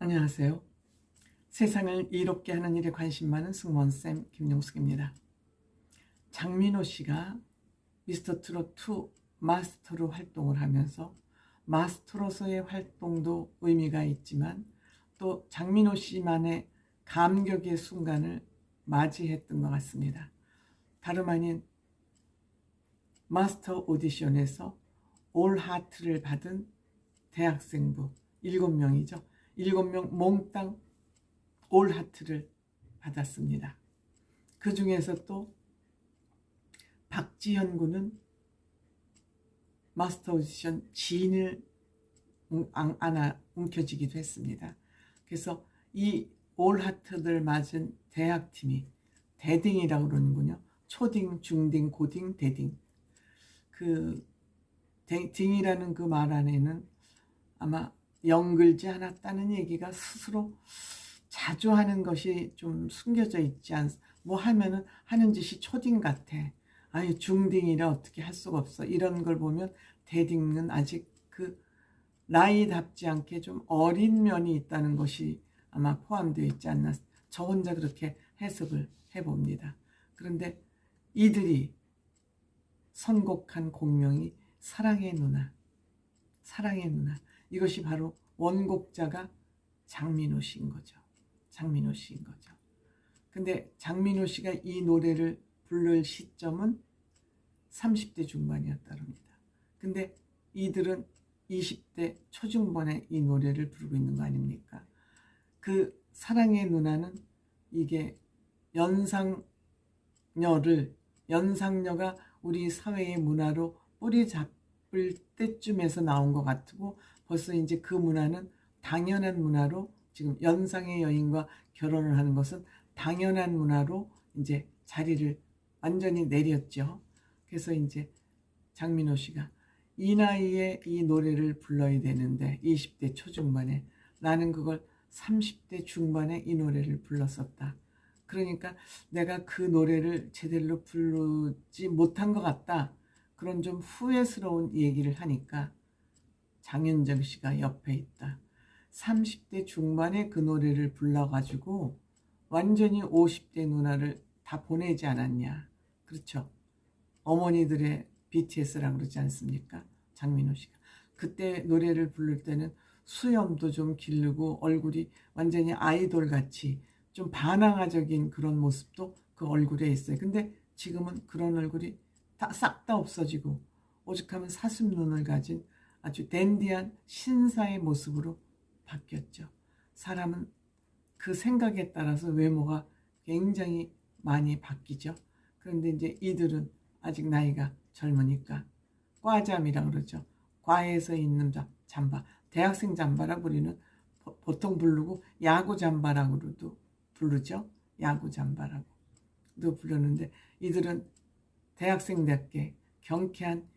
안녕하세요. 세상을 이롭게 하는 일에 관심 많은 승무원쌤 김용숙입니다. 장민호 씨가 미스터트롯2 마스터로 활동을 하면서 마스터로서의 활동도 의미가 있지만 또 장민호 씨만의 감격의 순간을 맞이했던 것 같습니다. 다름 아닌 마스터 오디션에서 올 하트를 받은 대학생부 7명이죠. 7명 몽땅 올 하트를 받았습니다. 그 중에서 또 박지현 군은 마스터 오디션 진을 안아 움켜쥐기도 했습니다. 그래서 이 올 하트를 맞은 대학팀이 대딩이라고 그러는군요. 초딩, 중딩, 고딩, 대딩. 그 딩이라는 그 말 안에는 아마 연글지 않았다는 얘기가 스스로 자주 하는 것이 좀 숨겨져 있지 뭐 하면은 하는 짓이 초딩 같아. 아니 중딩이라 어떻게 할 수가 없어. 이런 걸 보면 대딩은 아직 그 나이답지 않게 좀 어린 면이 있다는 것이 아마 포함되어 있지 않나. 저 혼자 그렇게 해석을 해봅니다. 그런데 이들이 선곡한 곡명이 사랑의 누나. 사랑의 누나. 이것이 바로 원곡자가 장민호 씨인 거죠. 장민호 씨인 거죠. 근데 장민호 씨가 이 노래를 부를 시점은 30대 중반이었다고 합니다. 근데 이들은 20대 초중반에 이 노래를 부르고 있는 거 아닙니까? 그 사랑의 누나는 이게 연상녀가 우리 사회의 문화로 뿌리 잡을 때쯤에서 나온 것 같고 벌써 이제 그 문화는 당연한 문화로 지금 연상의 여인과 결혼을 하는 것은 당연한 문화로 이제 자리를 완전히 내렸죠. 그래서 이제 장민호 씨가 이 나이에 이 노래를 불러야 되는데 20대 초중반에 나는 그걸 30대 중반에 이 노래를 불렀었다. 그러니까 내가 그 노래를 제대로 부르지 못한 것 같다. 그런 좀 후회스러운 얘기를 하니까 장윤정 씨가 옆에 있다. 30대 중반에 그 노래를 불러가지고 완전히 50대 누나를 다 보내지 않았냐. 그렇죠. 어머니들의 BTS라고 그러지 않습니까? 장민호 씨가. 그때 노래를 부를 때는 수염도 좀 기르고 얼굴이 완전히 아이돌 같이 좀 반항아적인 그런 모습도 그 얼굴에 있어요. 근데 지금은 그런 얼굴이 싹 다 없어지고 오죽하면 사슴눈을 가진 아주 댄디한 신사의 모습으로 바뀌었죠. 사람은 그 생각에 따라서 외모가 굉장히 많이 바뀌죠. 그런데 이제 이들은 아직 나이가 젊으니까 과잠이라고 그러죠. 과에서 입는 잠바, 대학생 잠바라고 우리는 보통 부르고 야구 잠바라고도 부르죠. 야구 잠바라고도 부르는데 이들은 대학생답게 경쾌한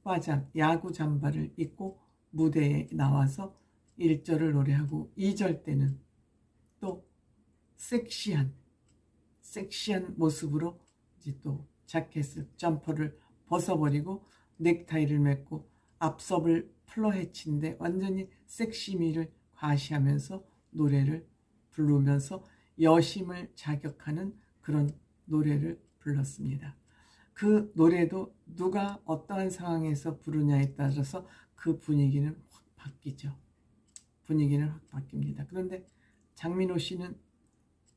과잠, 야구 잠바를 입고 무대에 나와서 1절을 노래하고 2절 때는 또 섹시한 모습으로 이제 또 자켓을 점퍼를 벗어버리고 넥타이를 맺고 앞섭을 풀어헤친데 완전히 섹시미를 과시하면서 노래를 부르면서 여심을 자격하는 그런 노래를 불렀습니다. 그 노래도 누가 어떠한 상황에서 부르냐에 따라서 그 분위기는 확 바뀌죠. 분위기는 확 바뀝니다. 그런데 장민호 씨는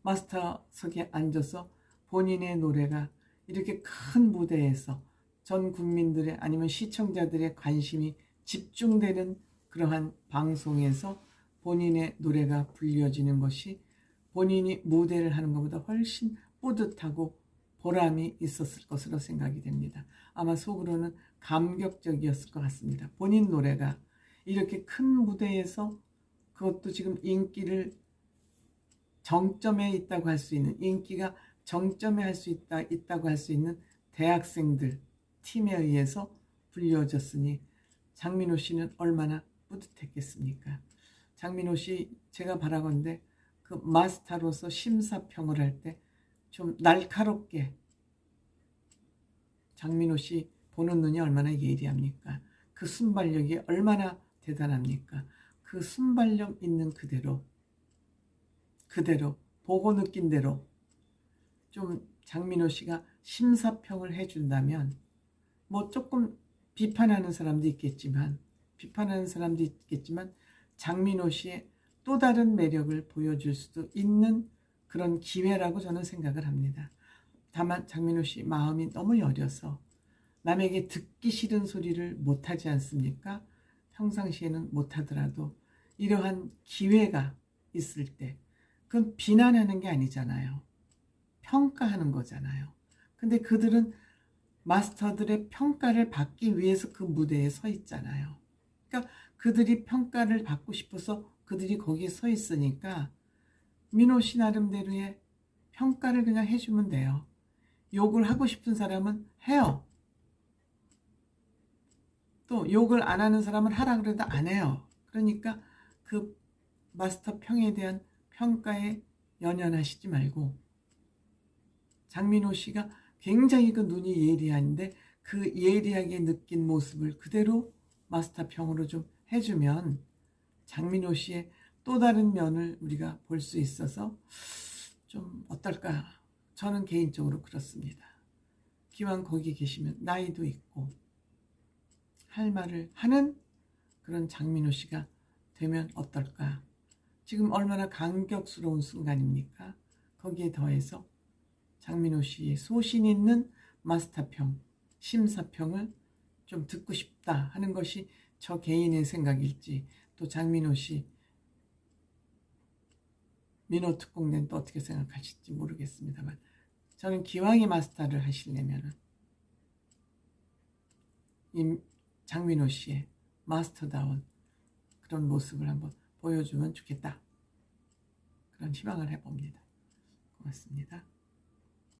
마스터석에 앉아서 본인의 노래가 이렇게 큰 무대에서 전 국민들의 아니면 시청자들의 관심이 집중되는 그러한 방송에서 본인의 노래가 불려지는 것이 본인이 무대를 하는 것보다 훨씬 뿌듯하고 보람이 있었을 것으로 생각이 됩니다. 아마 속으로는 감격적이었을 것 같습니다. 본인 노래가 이렇게 큰 무대에서 그것도 지금 인기를 정점에 있다고 할 수 있는 인기가 정점에 있다고 할 수 있는 대학생들 팀에 의해서 불려졌으니 장민호 씨는 얼마나 뿌듯했겠습니까? 장민호 씨 제가 바라건대 그 마스터로서 심사평을 할 때 좀 날카롭게 장민호 씨 보는 눈이 얼마나 예리합니까? 그 순발력이 얼마나 대단합니까? 그 순발력 있는 그대로 그대로 보고 느낀 대로 좀 장민호 씨가 심사평을 해준다면, 뭐 조금 비판하는 사람도 있겠지만 장민호 씨의 또 다른 매력을 보여줄 수도 있는 그런 기회라고 저는 생각을 합니다. 다만 장민호 씨 마음이 너무 여려서 남에게 듣기 싫은 소리를 못하지 않습니까? 평상시에는 못하더라도 이러한 기회가 있을 때 그건 비난하는 게 아니잖아요. 평가하는 거잖아요. 근데 그들은 마스터들의 평가를 받기 위해서 그 무대에 서 있잖아요. 그러니까 그들이 평가를 받고 싶어서 그들이 거기에 서 있으니까 민호 씨 나름대로의 평가를 그냥 해주면 돼요. 욕을 하고 싶은 사람은 해요. 또 욕을 안 하는 사람은 하라 그래도 안 해요. 그러니까 그 마스터 평에 대한 평가에 연연하시지 말고, 장민호 씨가 굉장히 그 눈이 예리한데 그 예리하게 느낀 모습을 그대로 마스터 평으로 좀 해주면 장민호 씨의 또 다른 면을 우리가 볼 수 있어서 좀 어떨까? 저는 개인적으로 그렇습니다. 기왕 거기 계시면 나이도 있고 할 말을 하는 그런 장민호 씨가 되면 어떨까? 지금 얼마나 감격스러운 순간입니까? 거기에 더해서 장민호 씨의 소신 있는 마스터평, 심사평을 좀 듣고 싶다 하는 것이 저 개인의 생각일지, 또 장민호 씨 민호 특공대는 또 어떻게 생각하실지 모르겠습니다만, 저는 기왕에 마스터를 하시려면 이 장민호 씨의 마스터다운 그런 모습을 한번 보여주면 좋겠다, 그런 희망을 해봅니다. 고맙습니다.